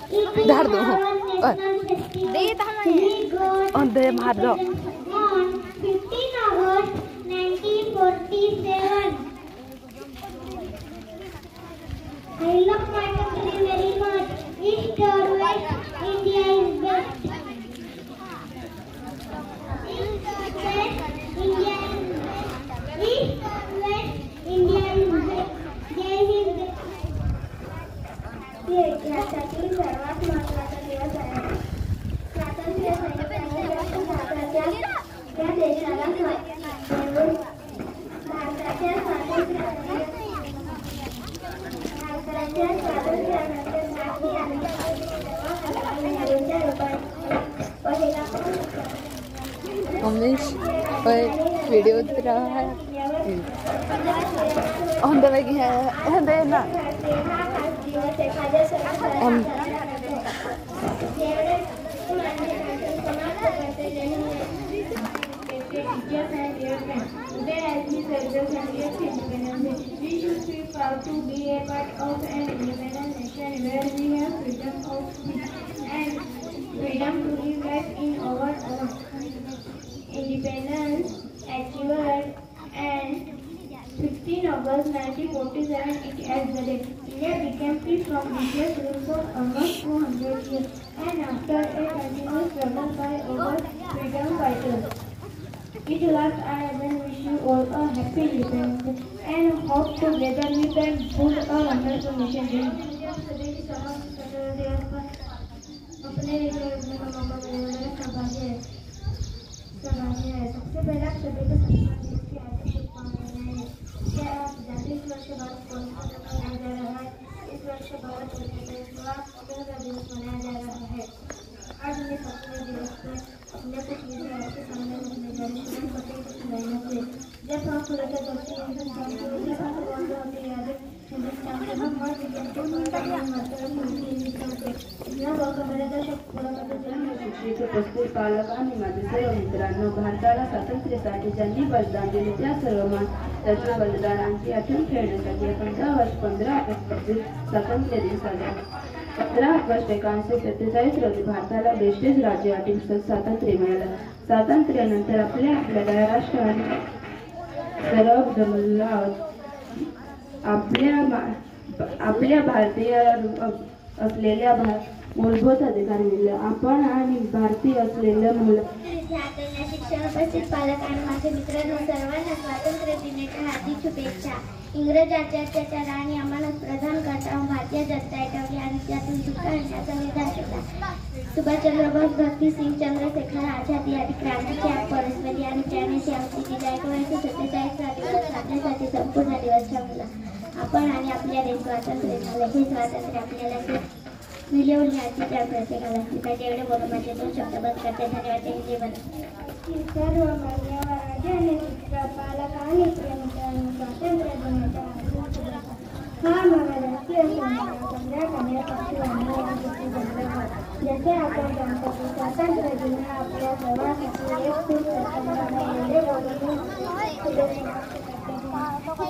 धार दो दे मार दो। On 15 August 1947, I love my country very much. East or West, India is best. East or West, India is best. East or West, India is best. जय हिंद। हे इतिहासातील सर्वात महत्त्वाचा दिवस आहे। स्वातंत्र्य सैनिकांच्या त्या देशाला भारताच्या स्वातंत्र्यानंतर अमरीश वीडियो रहा है ऑन द वे है दे ना Today, as we celebrate 20th Independence Day, we should feel proud to be a part of an independent nation where we have freedom of speech and freedom to live life in our own. Independence achieved and 16 August 1947 it as the day. India became free from British rule for almost 200 years and after a continuous struggle by our freedom fighters. It last I then wish you all a happy independence and hope together we can build a wonderful nation. अपने सबसे पहला सभी को दिवस की हार्दिक शुभकामनाएं। क्या आप 40 वर्ष बाद कौन सा मनाया जा रहा है? इस वर्ष भारत स्वतंत्रता दिवस मनाया जा रहा है। आज मैं स्वतंत्रता दिवस पर अपने कुछ विचार आपके सामने रखने जा रही हूँ। पटेल की लाइनों से जब हम सुरक्षा करते हैं हिंदुस्तान की वजह से बहुत होती यादें हिंदुस्तान के हम हर विज्ञान को उपस्थित पालक आणि माझे सर्व मित्रांनो, भारताला स्वातंत्र्यासाठी ज्यांनी बलिदान दिले त्या सर्व त्याच्या बलिदानांची आठवण ठेवण्यासाठी 15 वर्ष 15 ऑगस्ट रोजी स्वातंत्र्य दिन साजरा 15 ऑगस्ट 1947 रोजी भारताला ब्रिटिश राज्यातील स्वातंत्र्य मिळालं। स्वातंत्र्यानंतर आपल्या राष्ट्राने सर्व जमला आपल्या भारतीय असलेल्या मूलभूत अधिकार मिळाले। आपण आणि भारतीय असलेल्या शिक्षण उपस्थित पालक आणि माझे मित्रांनो, सर्वांना स्वातंत्र्य दिनाच्या हार्दिक शुभेच्छा। इंग्रजांच्या अत्याचाराने आम्हाला प्रधान करता भारतीय जनता एकवली आणि त्यातून सुटका करण्याचा निर्धार केला। सुभाषचंद्र बोस, भक्तसिंग, चंद्रशेखर आझाद यांनी क्रांतीची आग परस्परी आणि प्राण्याची आहुती दिली। 1947 दिवस साधण्यासाठी संपूर्ण दिवस ठेवला। आपण आणि आपल्या देश स्वातंत्र्य झाले। हे स्वातंत्र्य आपल्याला मिळवण्याची त्या प्रत्येकाला असली पाहिजे। एवढे बोलून माझे 2 शब्द बंद करते। धन्यवाद। जीवन सर्व मान्यवरांनी पालक आणि प्रेमिकांनी स्वातंत्र्य दिनाच्या हा महाराष्ट्रीय सण 15 जानेवारी जसे आपण जाणतो की स्वातंत्र्य दिन हा आपल्या सर्वांसाठी एक खूप